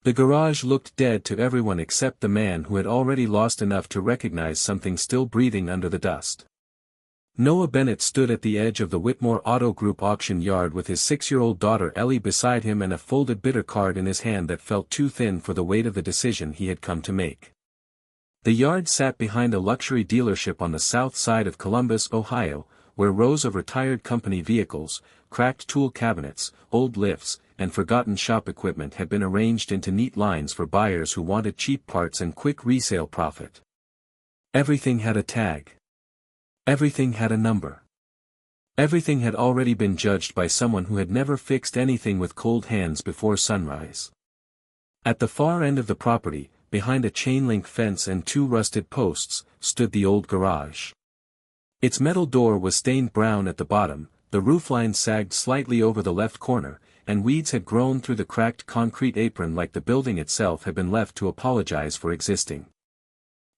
The garage looked dead to everyone except the man who had already lost enough to recognize something still breathing under the dust. Noah Bennett stood at the edge of the Whitmore Auto Group auction yard with his 6-year-old daughter Ellie beside him and a folded bidder card in his hand that felt too thin for the weight of the decision he had come to make. The yard sat behind a luxury dealership on the south side of Columbus, Ohio, where rows of retired company vehicles, cracked tool cabinets, old lifts, and forgotten shop equipment had been arranged into neat lines for buyers who wanted cheap parts and quick resale profit. Everything had a tag. Everything had a number. Everything had already been judged by someone who had never fixed anything with cold hands before sunrise. At the far end of the property, behind a chain-link fence and 2 rusted posts, stood the old garage. Its metal door was stained brown at the bottom, the roofline sagged slightly over the left corner, and weeds had grown through the cracked concrete apron like the building itself had been left to apologize for existing.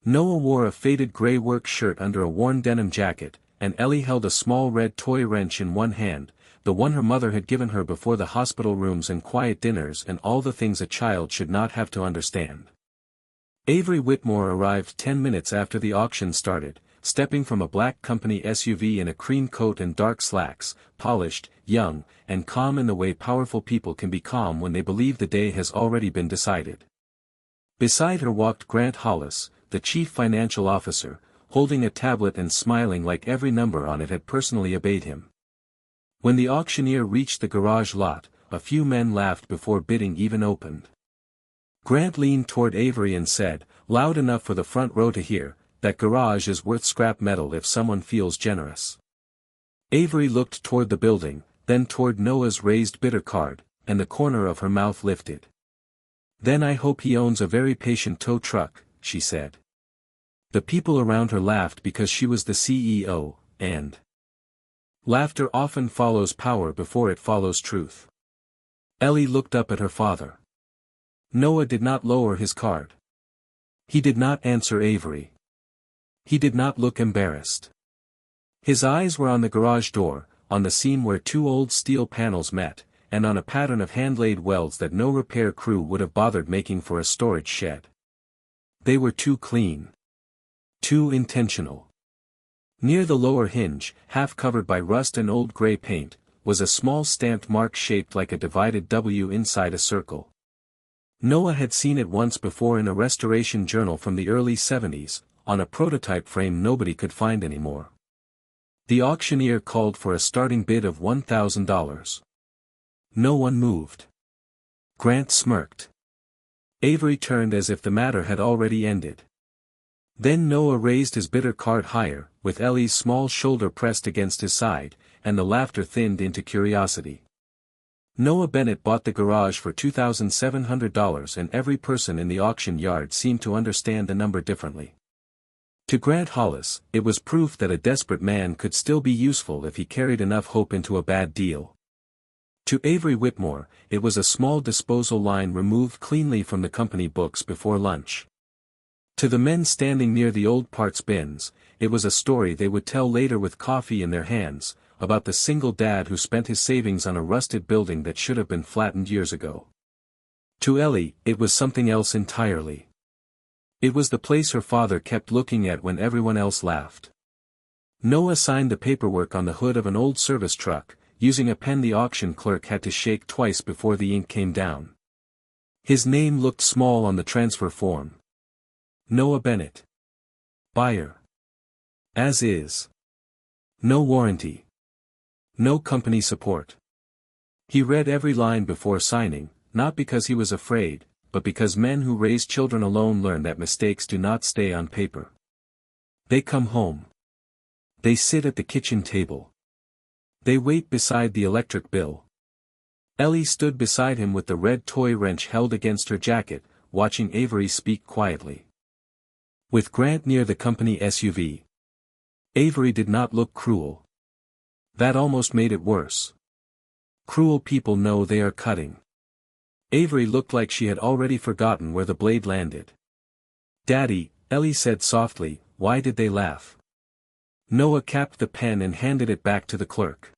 Noah wore a faded gray work shirt under a worn denim jacket, and Ellie held a small red toy wrench in one hand, the one her mother had given her before the hospital rooms and quiet dinners and all the things a child should not have to understand. Avery Whitmore arrived 10 minutes after the auction started, stepping from a black company SUV in a cream coat and dark slacks, polished, young, and calm in the way powerful people can be calm when they believe the day has already been decided. Beside her walked Grant Hollis, the chief financial officer, holding a tablet and smiling like every number on it had personally obeyed him. When the auctioneer reached the garage lot, a few men laughed before bidding even opened. Grant leaned toward Avery and said, loud enough for the front row to hear, "That garage is worth scrap metal if someone feels generous." Avery looked toward the building, then toward Noah's raised bidder card, and the corner of her mouth lifted. "Then I hope he owns a very patient tow truck," she said. The people around her laughed because she was the CEO, and laughter often follows power before it follows truth. Ellie looked up at her father. Noah did not lower his card. He did not answer Avery. He did not look embarrassed. His eyes were on the garage door, on the seam where 2 old steel panels met, and on a pattern of hand-laid welds that no repair crew would have bothered making for a storage shed. They were too clean. Too intentional. Near the lower hinge, half covered by rust and old gray paint, was a small stamped mark shaped like a divided W inside a circle. Noah had seen it once before in a restoration journal from the early 70s, on a prototype frame nobody could find anymore. The auctioneer called for a starting bid of $1,000. No one moved. Grant smirked. Avery turned as if the matter had already ended. Then Noah raised his bidder card higher, with Ellie's small shoulder pressed against his side, and the laughter thinned into curiosity. Noah Bennett bought the garage for $2,700 and every person in the auction yard seemed to understand the number differently. To Grant Hollis, it was proof that a desperate man could still be useful if he carried enough hope into a bad deal. To Avery Whitmore, it was a small disposal line removed cleanly from the company books before lunch. To the men standing near the old parts bins, it was a story they would tell later with coffee in their hands, about the single dad who spent his savings on a rusted building that should have been flattened years ago. To Ellie, it was something else entirely. It was the place her father kept looking at when everyone else laughed. Noah signed the paperwork on the hood of an old service truck, using a pen the auction clerk had to shake twice before the ink came down. His name looked small on the transfer form. Noah Bennett. Buyer. As is. No warranty. No company support. He read every line before signing, not because he was afraid, but because men who raise children alone learn that mistakes do not stay on paper. They come home. They sit at the kitchen table. They wait beside the electric bill. Ellie stood beside him with the red toy wrench held against her jacket, watching Avery speak quietly. With Grant near the company SUV. Avery did not look cruel. That almost made it worse. Cruel people know they are cutting. Avery looked like she had already forgotten where the blade landed. "Daddy," Ellie said softly, "why did they laugh?" Noah capped the pen and handed it back to the clerk.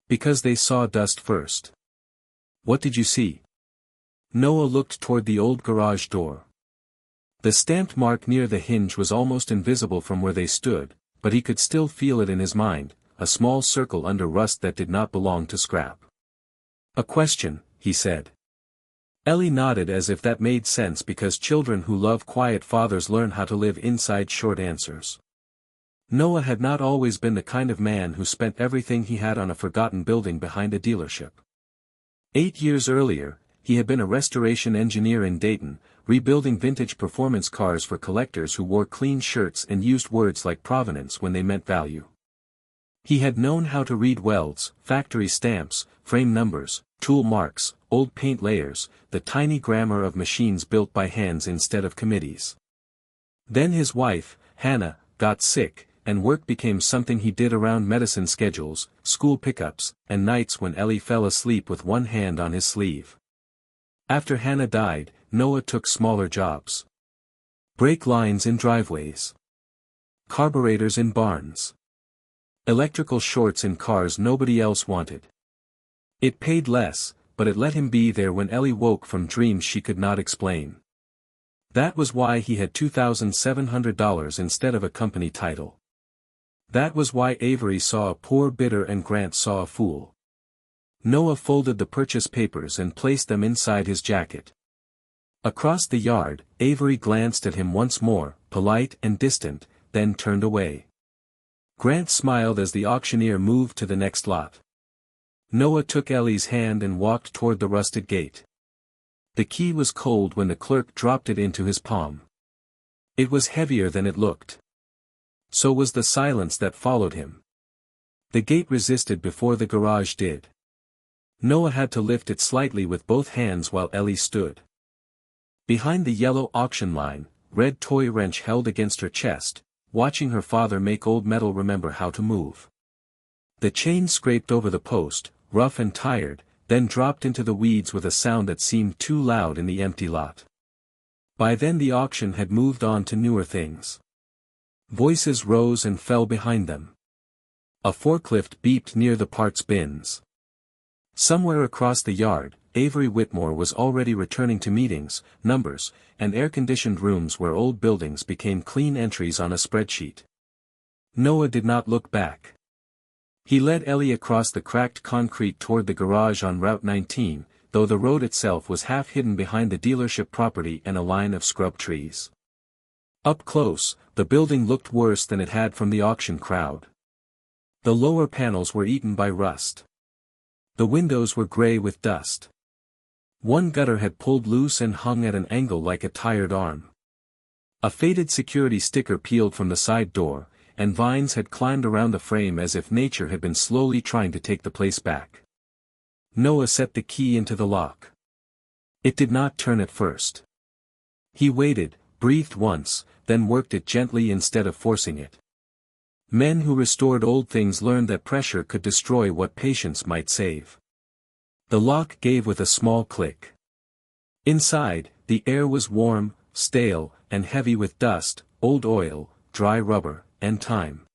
"Because they saw dust first." "What did you see?" Noah looked toward the old garage door. The stamped mark near the hinge was almost invisible from where they stood, but he could still feel it in his mind, a small circle under rust that did not belong to scrap. "A question," he said. Ellie nodded as if that made sense because children who love quiet fathers learn how to live inside short answers. Noah had not always been the kind of man who spent everything he had on a forgotten building behind a dealership. 8 years earlier, he had been a restoration engineer in Dayton, rebuilding vintage performance cars for collectors who wore clean shirts and used words like provenance when they meant value. He had known how to read welds, factory stamps, frame numbers, tool marks, old paint layers, the tiny grammar of machines built by hands instead of committees. Then his wife, Hannah, got sick, and work became something he did around medicine schedules, school pickups, and nights when Ellie fell asleep with one hand on his sleeve. After Hannah died, Noah took smaller jobs. Brake lines in driveways. Carburetors in barns. Electrical shorts in cars nobody else wanted. It paid less, but it let him be there when Ellie woke from dreams she could not explain. That was why he had $2,700 instead of a company title. That was why Avery saw a poor bidder and Grant saw a fool. Noah folded the purchase papers and placed them inside his jacket. Across the yard, Avery glanced at him once more, polite and distant, then turned away. Grant smiled as the auctioneer moved to the next lot. Noah took Ellie's hand and walked toward the rusted gate. The key was cold when the clerk dropped it into his palm. It was heavier than it looked. So was the silence that followed him. The gate resisted before the garage did. Noah had to lift it slightly with both hands while Ellie stood. Behind the yellow auction line, red toy wrench held against her chest, watching her father make old metal remember how to move. The chain scraped over the post, rough and tired, then dropped into the weeds with a sound that seemed too loud in the empty lot. By then the auction had moved on to newer things. Voices rose and fell behind them. A forklift beeped near the parts bins. Somewhere across the yard, Avery Whitmore was already returning to meetings, numbers, and air-conditioned rooms where old buildings became clean entries on a spreadsheet. Noah did not look back. He led Ellie across the cracked concrete toward the garage on Route 19, though the road itself was half hidden behind the dealership property and a line of scrub trees. Up close, the building looked worse than it had from the auction crowd. The lower panels were eaten by rust. The windows were gray with dust. One gutter had pulled loose and hung at an angle like a tired arm. A faded security sticker peeled from the side door, and vines had climbed around the frame as if nature had been slowly trying to take the place back. Noah set the key into the lock. It did not turn at first. He waited, breathed once, then worked it gently instead of forcing it. Men who restored old things learned that pressure could destroy what patience might save. The lock gave with a small click. Inside, the air was warm, stale, and heavy with dust, old oil, dry rubber, and time.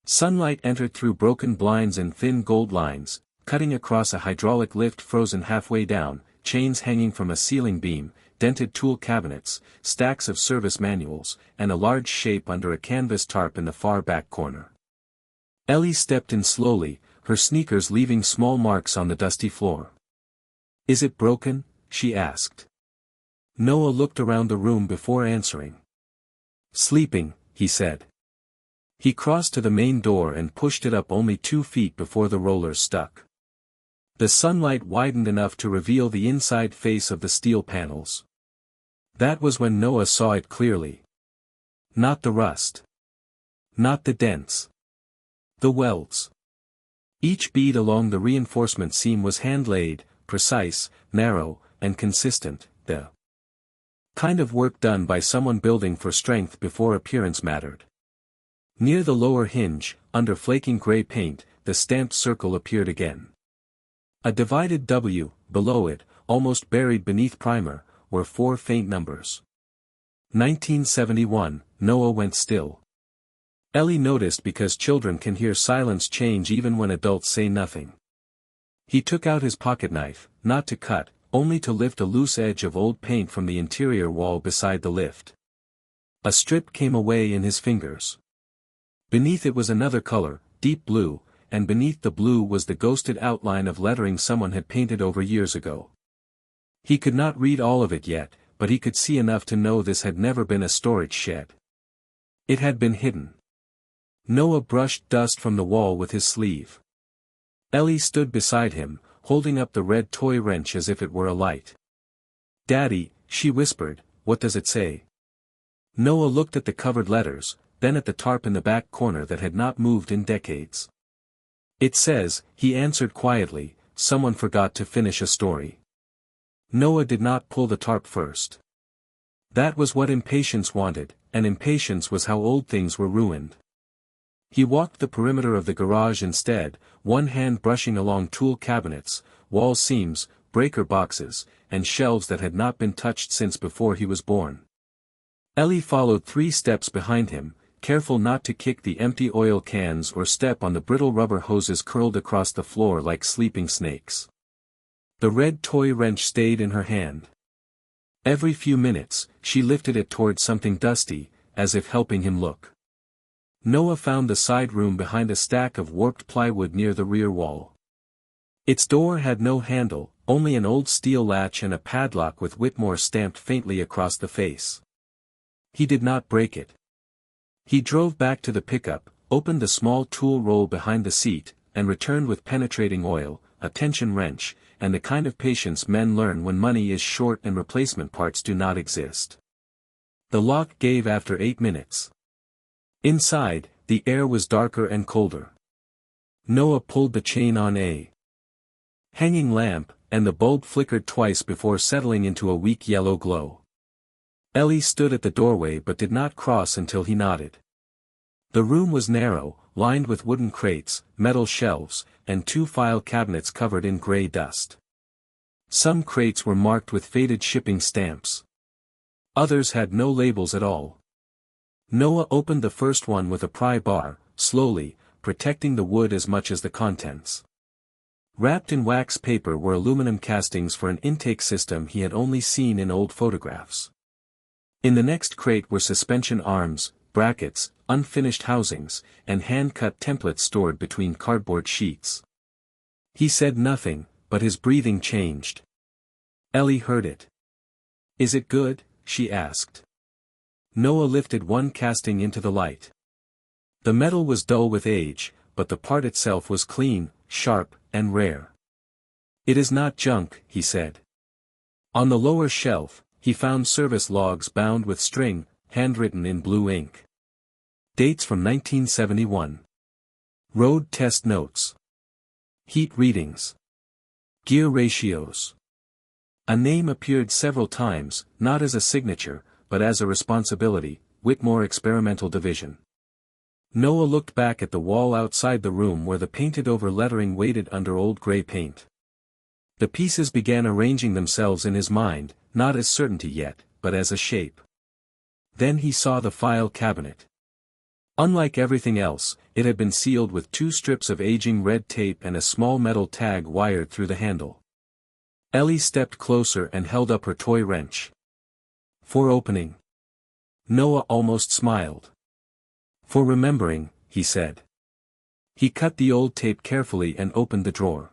Sunlight entered through broken blinds and thin gold lines, cutting across a hydraulic lift frozen halfway down, chains hanging from a ceiling beam, dented tool cabinets, stacks of service manuals, and a large shape under a canvas tarp in the far back corner. Ellie stepped in slowly, her sneakers leaving small marks on the dusty floor. "Is it broken?" she asked. Noah looked around the room before answering. "Sleeping," he said. He crossed to the main door and pushed it up only 2 feet before the rollers stuck. The sunlight widened enough to reveal the inside face of the steel panels. That was when Noah saw it clearly. Not the rust. Not the dents. The welds. Each bead along the reinforcement seam was hand-laid, precise, narrow, and consistent, the kind of work done by someone building for strength before appearance mattered. Near the lower hinge, under flaking gray paint, the stamped circle appeared again. A divided W, below it, almost buried beneath primer, were 4 faint numbers. 1971, Noah went still. Ellie noticed because children can hear silence change even when adults say nothing. He took out his pocketknife, not to cut, only to lift a loose edge of old paint from the interior wall beside the lift. A strip came away in his fingers. Beneath it was another color, deep blue, and beneath the blue was the ghosted outline of lettering someone had painted over years ago. He could not read all of it yet, but he could see enough to know this had never been a storage shed. It had been hidden. Noah brushed dust from the wall with his sleeve. Ellie stood beside him, holding up the red toy wrench as if it were a light. "Daddy," she whispered, "what does it say?" Noah looked at the covered letters, then at the tarp in the back corner that had not moved in decades. "It says," he answered quietly, "someone forgot to finish a story." Noah did not pull the tarp first. That was what impatience wanted, and impatience was how old things were ruined. He walked the perimeter of the garage instead, one hand brushing along tool cabinets, wall seams, breaker boxes, and shelves that had not been touched since before he was born. Ellie followed 3 steps behind him, careful not to kick the empty oil cans or step on the brittle rubber hoses curled across the floor like sleeping snakes. The red toy wrench stayed in her hand. Every few minutes, she lifted it toward something dusty, as if helping him look. Noah found the side room behind a stack of warped plywood near the rear wall. Its door had no handle, only an old steel latch and a padlock with Whitmore stamped faintly across the face. He did not break it. He drove back to the pickup, opened the small tool roll behind the seat, and returned with penetrating oil, a tension wrench, and the kind of patience men learn when money is short and replacement parts do not exist. The lock gave after 8 minutes. Inside, the air was darker and colder. Noah pulled the chain on a hanging lamp, and the bulb flickered twice before settling into a weak yellow glow. Ellie stood at the doorway but did not cross until he nodded. The room was narrow, lined with wooden crates, metal shelves, and 2 file cabinets covered in gray dust. Some crates were marked with faded shipping stamps. Others had no labels at all. Noah opened the first one with a pry bar, slowly, protecting the wood as much as the contents. Wrapped in wax paper were aluminum castings for an intake system he had only seen in old photographs. In the next crate were suspension arms, brackets, unfinished housings, and hand-cut templates stored between cardboard sheets. He said nothing, but his breathing changed. Ellie heard it. "Is it good?" she asked. Noah lifted one casting into the light. The metal was dull with age, but the part itself was clean, sharp, and rare. "It is not junk," he said. On the lower shelf, he found service logs bound with string, handwritten in blue ink. Dates from 1971. Road test notes. Heat readings. Gear ratios. A name appeared several times, not as a signature, but as a responsibility, Whitmore Experimental Division. Noah looked back at the wall outside the room where the painted-over lettering waited under old gray paint. The pieces began arranging themselves in his mind, not as certainty yet, but as a shape. Then he saw the file cabinet. Unlike everything else, it had been sealed with 2 strips of aging red tape and a small metal tag wired through the handle. Ellie stepped closer and held up her toy wrench. "For opening." Noah almost smiled. "For remembering," he said. He cut the old tape carefully and opened the drawer.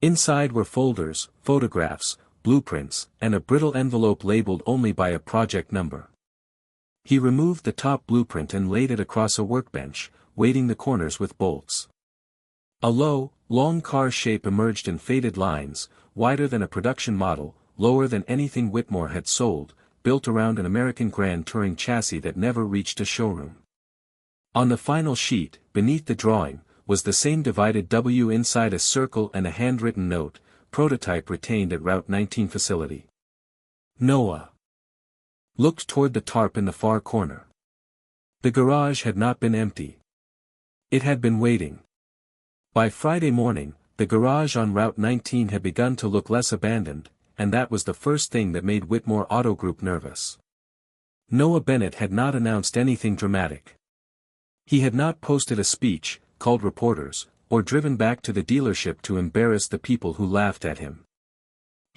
Inside were folders, photographs, blueprints, and a brittle envelope labeled only by a project number. He removed the top blueprint and laid it across a workbench, weighting the corners with bolts. A low, long car shape emerged in faded lines, wider than a production model, lower than anything Whitmore had sold, built around an American Grand Touring chassis that never reached a showroom. On the final sheet, beneath the drawing, was the same divided W inside a circle and a handwritten note, prototype retained at Route 19 facility. Noah looked toward the tarp in the far corner. The garage had not been empty. It had been waiting. By Friday morning, the garage on Route 19 had begun to look less abandoned, and that was the first thing that made Whitmore Auto Group nervous. Noah Bennett had not announced anything dramatic. He had not posted a speech, called reporters, or driven back to the dealership to embarrass the people who laughed at him.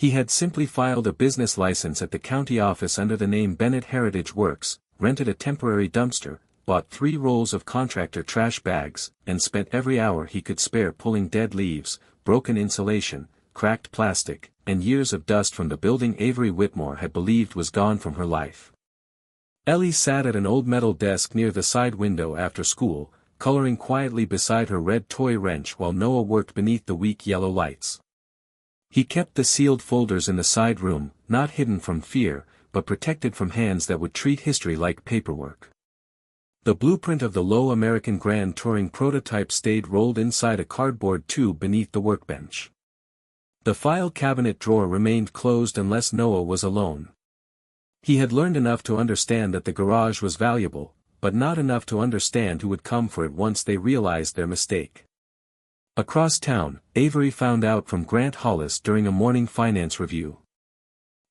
He had simply filed a business license at the county office under the name Bennett Heritage Works, rented a temporary dumpster, bought 3 rolls of contractor trash bags, and spent every hour he could spare pulling dead leaves, broken insulation, cracked plastic, and years of dust from the building Avery Whitmore had believed was gone from her life. Ellie sat at an old metal desk near the side window after school, coloring quietly beside her red toy wrench while Noah worked beneath the weak yellow lights. He kept the sealed folders in the side room, not hidden from fear, but protected from hands that would treat history like paperwork. The blueprint of the low American Grand Touring prototype stayed rolled inside a cardboard tube beneath the workbench. The file cabinet drawer remained closed unless Noah was alone. He had learned enough to understand that the garage was valuable, but not enough to understand who would come for it once they realized their mistake. Across town, Avery found out from Grant Hollis during a morning finance review.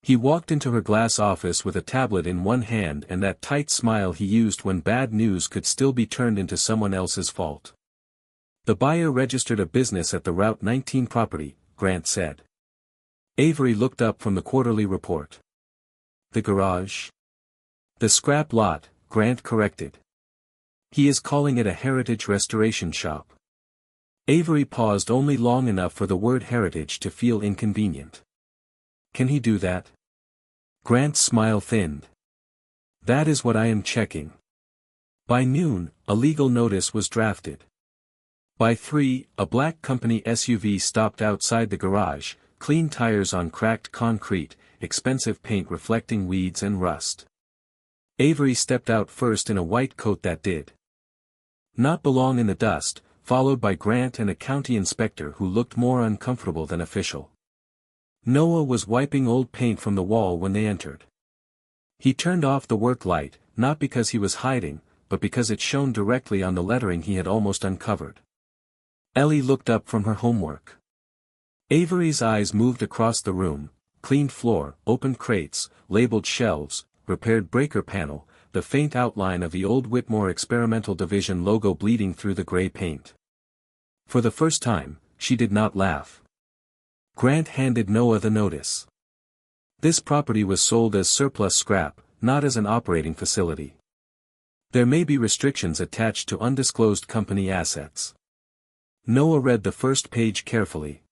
He walked into her glass office with a tablet in one hand and that tight smile he used when bad news could still be turned into someone else's fault. The buyer registered a business at the Route 19 property, Grant said. Avery looked up from the quarterly report. The garage? The scrap lot, Grant corrected. He is calling it a heritage restoration shop. Avery paused only long enough for the word heritage to feel inconvenient. Can he do that? Grant's smile thinned. That is what I am checking. By noon, a legal notice was drafted. By 3, a black company SUV stopped outside the garage, clean tires on cracked concrete, expensive paint reflecting weeds and rust. Avery stepped out first in a white coat that did not belong in the dust, followed by Grant and a county inspector who looked more uncomfortable than official. Noah was wiping old paint from the wall when they entered. He turned off the work light, not because he was hiding, but because it shone directly on the lettering he had almost uncovered. Ellie looked up from her homework. Avery's eyes moved across the room, cleaned floor, opened crates, labeled shelves, repaired breaker panel, the faint outline of the old Whitmore Experimental Division logo bleeding through the gray paint. For the first time, she did not laugh. Grant handed Noah the notice. This property was sold as surplus scrap, not as an operating facility. There may be restrictions attached to undisclosed company assets. Noah read the first page carefully.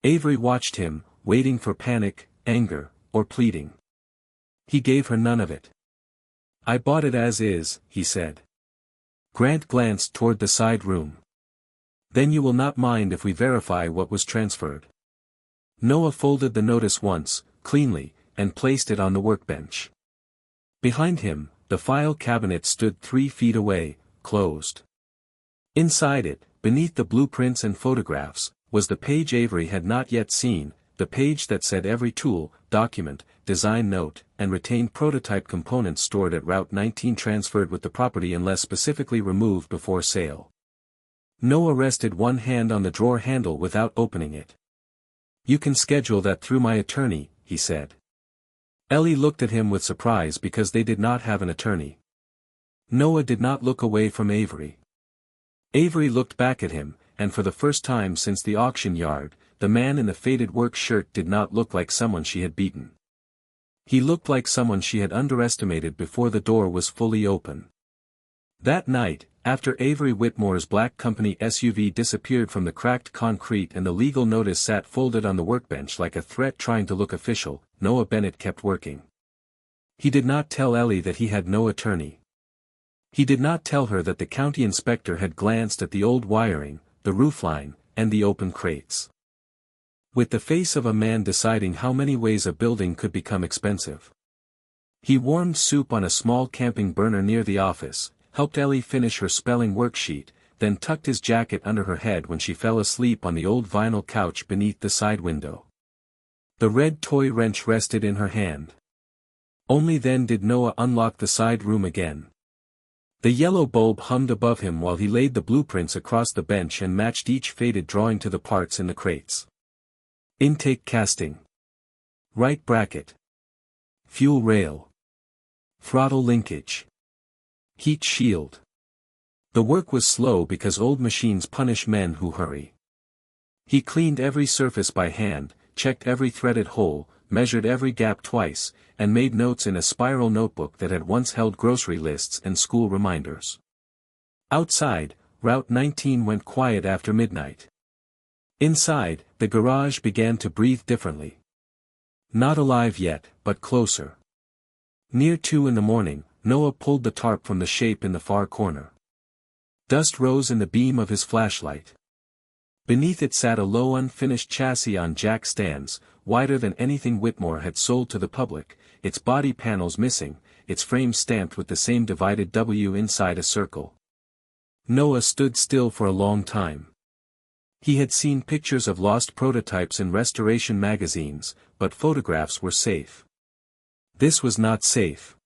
Avery watched him, waiting for panic, anger, or pleading. He gave her none of it. I bought it as is, he said. Grant glanced toward the side room. Then you will not mind if we verify what was transferred. Noah folded the notice once, cleanly, and placed it on the workbench. Behind him, the file cabinet stood 3 feet away, closed. Inside it, beneath the blueprints and photographs, was the page Avery had not yet seen, the page that said every tool, document, design note, and retained prototype components stored at Route 19 transferred with the property unless specifically removed before sale. Noah rested one hand on the drawer handle without opening it. You can schedule that through my attorney, he said. Ellie looked at him with surprise because they did not have an attorney. Noah did not look away from Avery. Avery looked back at him, and for the first time since the auction yard, the man in the faded work shirt did not look like someone she had beaten. He looked like someone she had underestimated before the door was fully open. That night, after Avery Whitmore's black company SUV disappeared from the cracked concrete and the legal notice sat folded on the workbench like a threat trying to look official, Noah Bennett kept working. He did not tell Ellie that he had no attorney. He did not tell her that the county inspector had glanced at the old wiring, the roofline, and the open crates. With the face of a man deciding how many ways a building could become expensive. He warmed soup on a small camping burner near the office, helped Ellie finish her spelling worksheet, then tucked his jacket under her head when she fell asleep on the old vinyl couch beneath the side window. The red toy wrench rested in her hand. Only then did Noah unlock the side room again. The yellow bulb hummed above him while he laid the blueprints across the bench and matched each faded drawing to the parts in the crates. Intake casting. Right bracket. Fuel rail. Throttle linkage. Heat shield. The work was slow because old machines punish men who hurry. He cleaned every surface by hand, checked every threaded hole, measured every gap twice, and made notes in a spiral notebook that had once held grocery lists and school reminders. Outside, Route 19 went quiet after midnight. Inside, the garage began to breathe differently. Not alive yet, but closer. Near 2 in the morning, Noah pulled the tarp from the shape in the far corner. Dust rose in the beam of his flashlight. Beneath it sat a low unfinished chassis on jack stands, wider than anything Whitmore had sold to the public, its body panels missing, its frame stamped with the same divided W inside a circle. Noah stood still for a long time. He had seen pictures of lost prototypes in restoration magazines, but photographs were safe. This was not safe.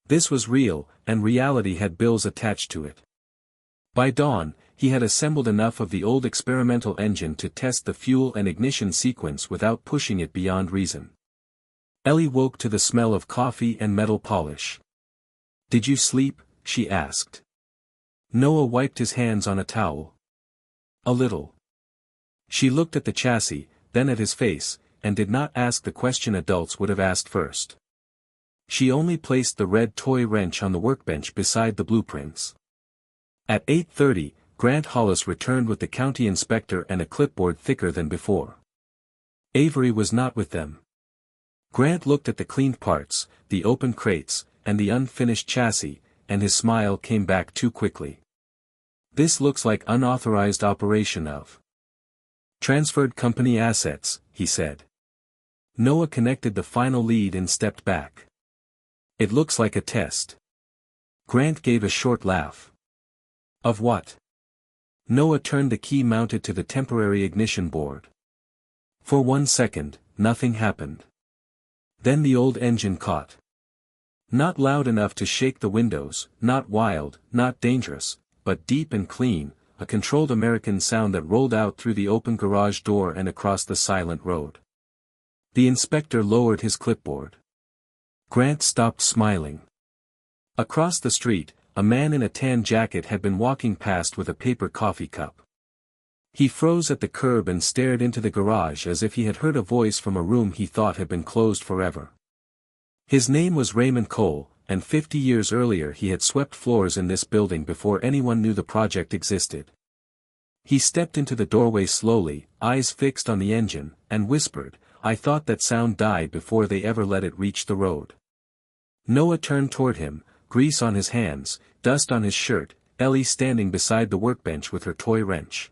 This was real, and reality had bills attached to it. By dawn, he had assembled enough of the old experimental engine to test the fuel and ignition sequence without pushing it beyond reason. Ellie woke to the smell of coffee and metal polish. "Did you sleep?" she asked. Noah wiped his hands on a towel. "A little." She looked at the chassis, then at his face, and did not ask the question adults would have asked first. She only placed the red toy wrench on the workbench beside the blueprints. At 8:30, Grant Hollis returned with the county inspector and a clipboard thicker than before. Avery was not with them. Grant looked at the cleaned parts, the open crates, and the unfinished chassis, and his smile came back too quickly. "This looks like unauthorized operation of transferred company assets," he said. Noah connected the final lead and stepped back. "It looks like a test." Grant gave a short laugh. "Of what?" Noah turned the key mounted to the temporary ignition board. For 1 second, nothing happened. Then the old engine caught. Not loud enough to shake the windows, not wild, not dangerous, but deep and clean, a controlled American sound that rolled out through the open garage door and across the silent road. The inspector lowered his clipboard. Grant stopped smiling. Across the street, a man in a tan jacket had been walking past with a paper coffee cup. He froze at the curb and stared into the garage as if he had heard a voice from a room he thought had been closed forever. His name was Raymond Cole, and 50 years earlier he had swept floors in this building before anyone knew the project existed. He stepped into the doorway slowly, eyes fixed on the engine, and whispered, "I thought that sound died before they ever let it reach the road." Noah turned toward him, grease on his hands, dust on his shirt, Ellie standing beside the workbench with her toy wrench.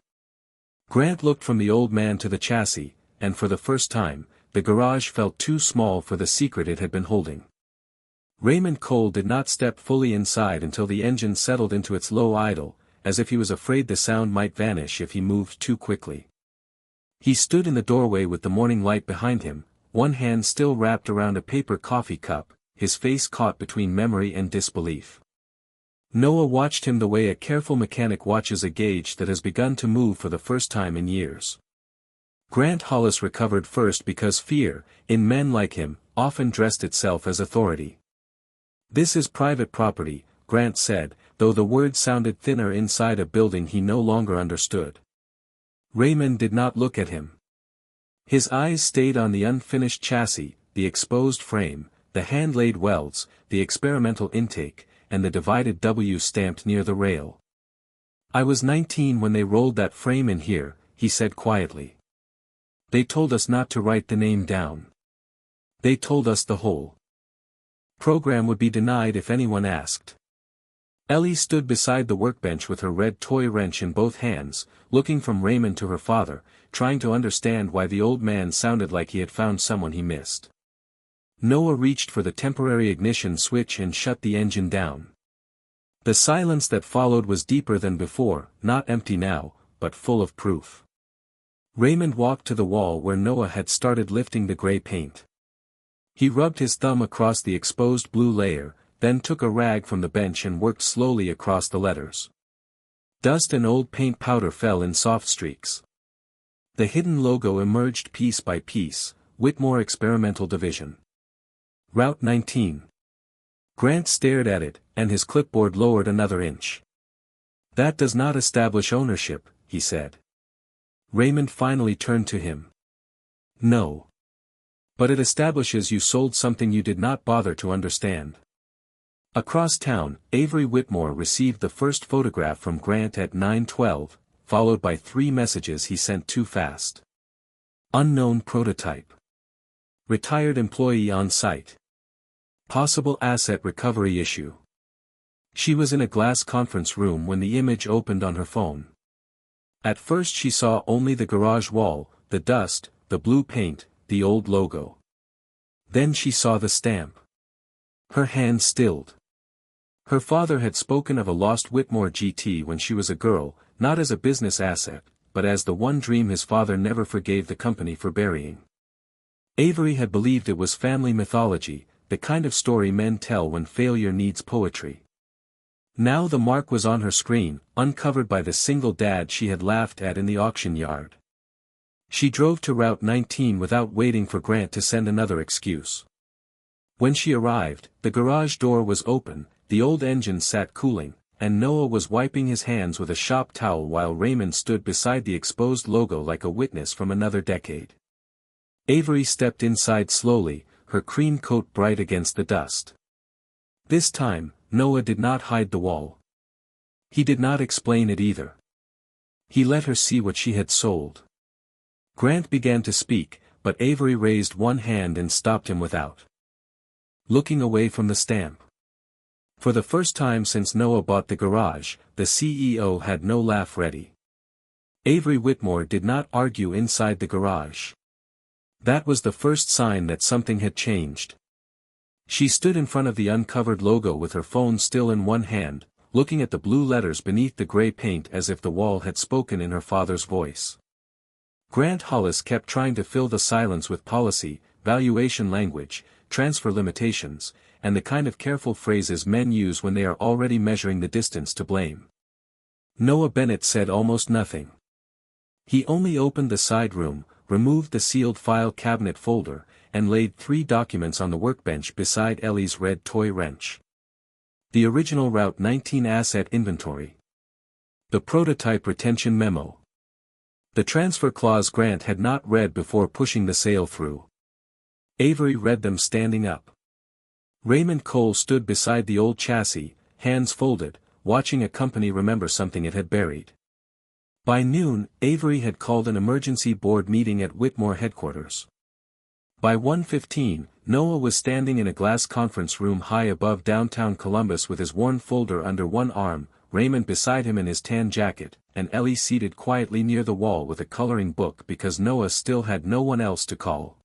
Grant looked from the old man to the chassis, and for the first time, the garage felt too small for the secret it had been holding. Raymond Cole did not step fully inside until the engine settled into its low idle, as if he was afraid the sound might vanish if he moved too quickly. He stood in the doorway with the morning light behind him, one hand still wrapped around a paper coffee cup, his face caught between memory and disbelief. Noah watched him the way a careful mechanic watches a gauge that has begun to move for the first time in years. Grant Hollis recovered first because fear, in men like him, often dressed itself as authority. "This is private property," Grant said, though the words sounded thinner inside a building he no longer understood. Raymond did not look at him. His eyes stayed on the unfinished chassis, the exposed frame, the hand-laid welds, the experimental intake, and the divided W stamped near the rail. "I was 19 when they rolled that frame in here," he said quietly. "They told us not to write the name down. They told us the whole program would be denied if anyone asked." Ellie stood beside the workbench with her red toy wrench in both hands, looking from Raymond to her father, trying to understand why the old man sounded like he had found someone he missed. Noah reached for the temporary ignition switch and shut the engine down. The silence that followed was deeper than before, not empty now, but full of proof. Raymond walked to the wall where Noah had started lifting the gray paint. He rubbed his thumb across the exposed blue layer, then took a rag from the bench and worked slowly across the letters. Dust and old paint powder fell in soft streaks. The hidden logo emerged piece by piece, Whitmore Experimental Division. Route 19. Grant stared at it, and his clipboard lowered another inch. "That does not establish ownership," he said. Raymond finally turned to him. No. But it establishes you sold something you did not bother to understand. Across town, Avery Whitmore received the first photograph from Grant at 9:12, followed by 3 messages he sent too fast. Unknown prototype. Retired employee on site. Possible asset recovery issue. She was in a glass conference room when the image opened on her phone. At first she saw only the garage wall, the dust, the blue paint, the old logo. Then she saw the stamp. Her hand stilled. Her father had spoken of a lost Whitmore GT when she was a girl, not as a business asset, but as the one dream his father never forgave the company for burying. Avery had believed it was family mythology, the kind of story men tell when failure needs poetry. Now the mark was on her screen, uncovered by the single dad she had laughed at in the auction yard. She drove to Route 19 without waiting for Grant to send another excuse. When she arrived, the garage door was open, the old engine sat cooling, and Noah was wiping his hands with a shop towel while Raymond stood beside the exposed logo like a witness from another decade. Avery stepped inside slowly, her cream coat bright against the dust. This time, Noah did not hide the wall. He did not explain it either. He let her see what she had sold. Grant began to speak, but Avery raised one hand and stopped him without looking away from the stamp. For the first time since Noah bought the garage, the CEO had no laugh ready. Avery Whitmore did not argue inside the garage. That was the first sign that something had changed. She stood in front of the uncovered logo with her phone still in one hand, looking at the blue letters beneath the gray paint as if the wall had spoken in her father's voice. Grant Hollis kept trying to fill the silence with policy, valuation language, transfer limitations, and the kind of careful phrases men use when they are already measuring the distance to blame. Noah Bennett said almost nothing. He only opened the side room, removed the sealed file cabinet folder, and laid 3 documents on the workbench beside Ellie's red toy wrench. The original Route 19 asset inventory. The prototype retention memo. The transfer clause Grant had not read before pushing the sale through. Avery read them standing up. Raymond Cole stood beside the old chassis, hands folded, watching a company remember something it had buried. By noon, Avery had called an emergency board meeting at Whitmore headquarters. By 1:15, Noah was standing in a glass conference room high above downtown Columbus with his worn folder under one arm, Raymond beside him in his tan jacket, and Ellie seated quietly near the wall with a coloring book because Noah still had no one else to call.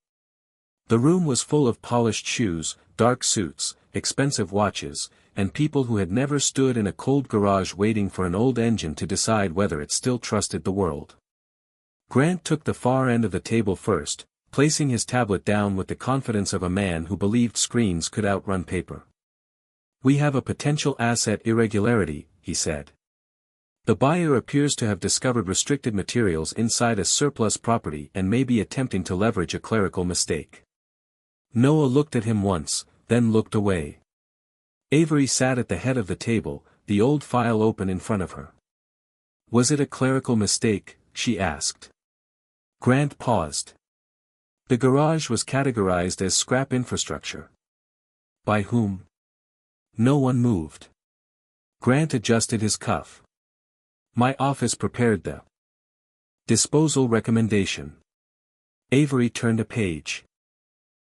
The room was full of polished shoes, dark suits, expensive watches, and people who had never stood in a cold garage waiting for an old engine to decide whether it still trusted the world. Grant took the far end of the table first, placing his tablet down with the confidence of a man who believed screens could outrun paper. "We have a potential asset irregularity," he said. "The buyer appears to have discovered restricted materials inside a surplus property and may be attempting to leverage a clerical mistake." Noah looked at him once, then looked away. Avery sat at the head of the table, the old file open in front of her. "Was it a clerical mistake?" she asked. Grant paused. "The garage was categorized as scrap infrastructure." "By whom?" No one moved. Grant adjusted his cuff. "My office prepared the disposal recommendation." Avery turned a page.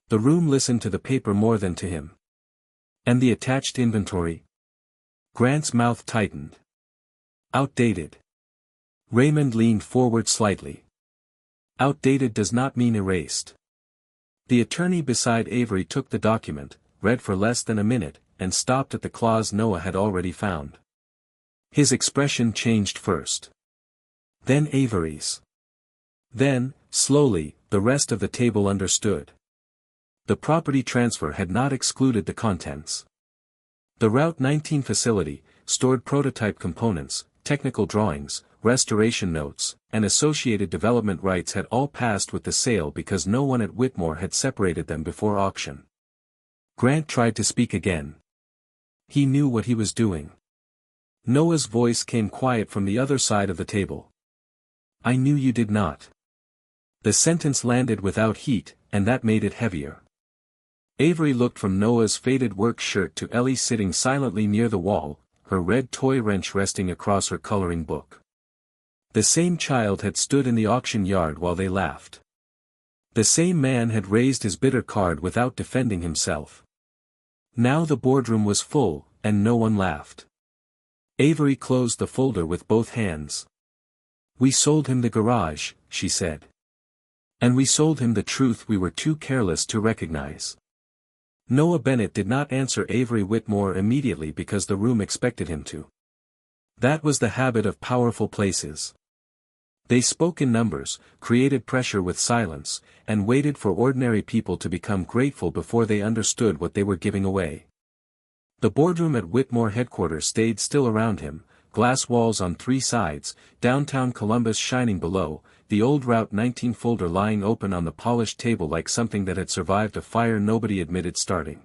The room listened to the paper more than to him. "And the attached inventory?" Grant's mouth tightened. "Outdated." Raymond leaned forward slightly. "Outdated does not mean erased." The attorney beside Avery took the document, read for less than a minute, and stopped at the clause Noah had already found. His expression changed first. Then Avery's. Then, slowly, the rest of the table understood. The property transfer had not excluded the contents. The Route 19 facility stored prototype components, technical drawings, restoration notes, and associated development rights had all passed with the sale because no one at Whitmore had separated them before auction. Grant tried to speak again. He knew what he was doing. Noah's voice came quiet from the other side of the table. "I knew you did not." The sentence landed without heat, and that made it heavier. Avery looked from Noah's faded work shirt to Ellie sitting silently near the wall, her red toy wrench resting across her coloring book. The same child had stood in the auction yard while they laughed. The same man had raised his bitter card without defending himself. Now the boardroom was full, and no one laughed. Avery closed the folder with both hands. "We sold him the garage," she said. "And we sold him the truth we were too careless to recognize." Noah Bennett did not answer Avery Whitmore immediately because the room expected him to. That was the habit of powerful places. They spoke in numbers, created pressure with silence, and waited for ordinary people to become grateful before they understood what they were giving away. The boardroom at Whitmore headquarters stayed still around him, glass walls on three sides, downtown Columbus shining below, the old Route 19 folder lying open on the polished table like something that had survived a fire nobody admitted starting.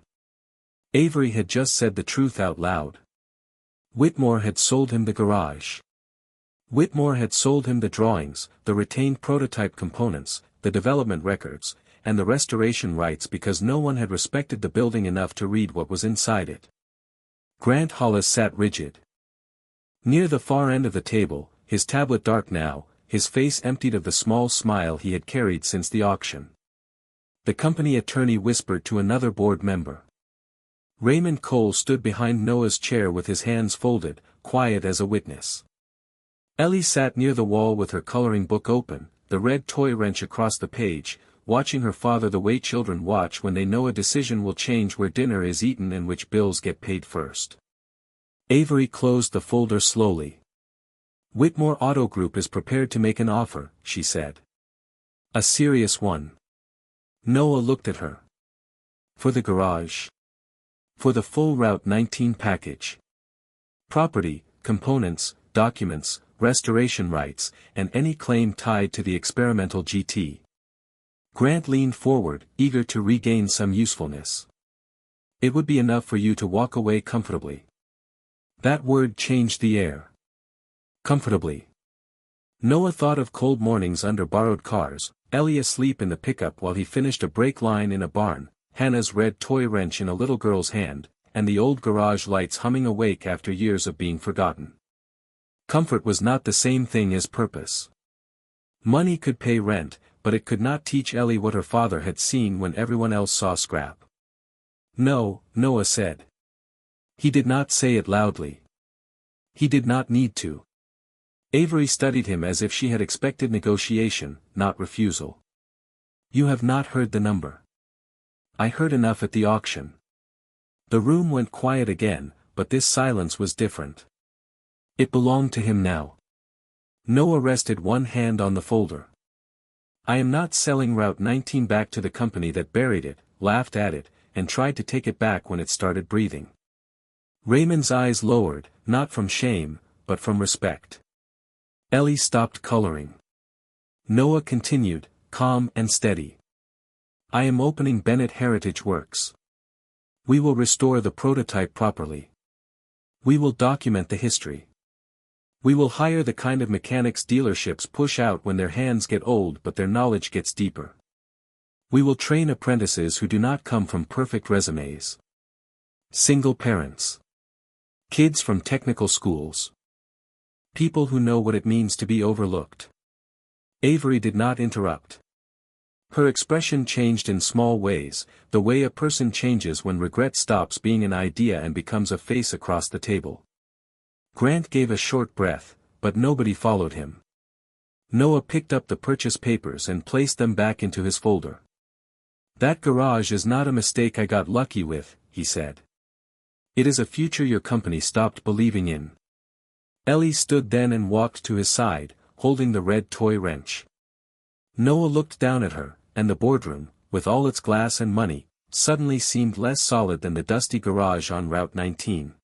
Avery had just said the truth out loud. Whitmore had sold him the garage. Whitmore had sold him the drawings, the retained prototype components, the development records, and the restoration rights because no one had respected the building enough to read what was inside it. Grant Hollis sat rigid. Near the far end of the table, his tablet dark now, his face emptied of the small smile he had carried since the auction. The company attorney whispered to another board member. Raymond Cole stood behind Noah's chair with his hands folded, quiet as a witness. Ellie sat near the wall with her coloring book open, the red toy wrench across the page, watching her father the way children watch when they know a decision will change where dinner is eaten and which bills get paid first. Avery closed the folder slowly. "Whitmore Auto Group is prepared to make an offer," she said. "A serious one." Noah looked at her. "For the garage?" "For the full Route 19 package. Property, components, documents, restoration rights, and any claim tied to the experimental GT." Grant leaned forward, eager to regain some usefulness. "It would be enough for you to walk away comfortably." That word changed the air. Comfortably. Noah thought of cold mornings under borrowed cars, Ellie asleep in the pickup while he finished a brake line in a barn, Hannah's red toy wrench in a little girl's hand, and the old garage lights humming awake after years of being forgotten. Comfort was not the same thing as purpose. Money could pay rent, but it could not teach Ellie what her father had seen when everyone else saw scrap. "No," Noah said. He did not say it loudly. He did not need to. Avery studied him as if she had expected negotiation, not refusal. "You have not heard the number." "I heard enough at the auction." The room went quiet again, but this silence was different. It belonged to him now. Noah rested one hand on the folder. "I am not selling Route 19 back to the company that buried it, laughed at it, and tried to take it back when it started breathing." Raymond's eyes lowered, not from shame, but from respect. Ellie stopped coloring. Noah continued, calm and steady. "I am opening Bennett Heritage Works. We will restore the prototype properly. We will document the history. We will hire the kind of mechanics dealerships push out when their hands get old but their knowledge gets deeper. We will train apprentices who do not come from perfect resumes. Single parents. Kids from technical schools. People who know what it means to be overlooked." Avery did not interrupt. Her expression changed in small ways, the way a person changes when regret stops being an idea and becomes a face across the table. Grant gave a short breath, but nobody followed him. Noah picked up the purchase papers and placed them back into his folder. "That garage is not a mistake I got lucky with," he said. "It is a future your company stopped believing in." Ellie stood then and walked to his side, holding the red toy wrench. Noah looked down at her, and the boardroom, with all its glass and money, suddenly seemed less solid than the dusty garage on Route 19.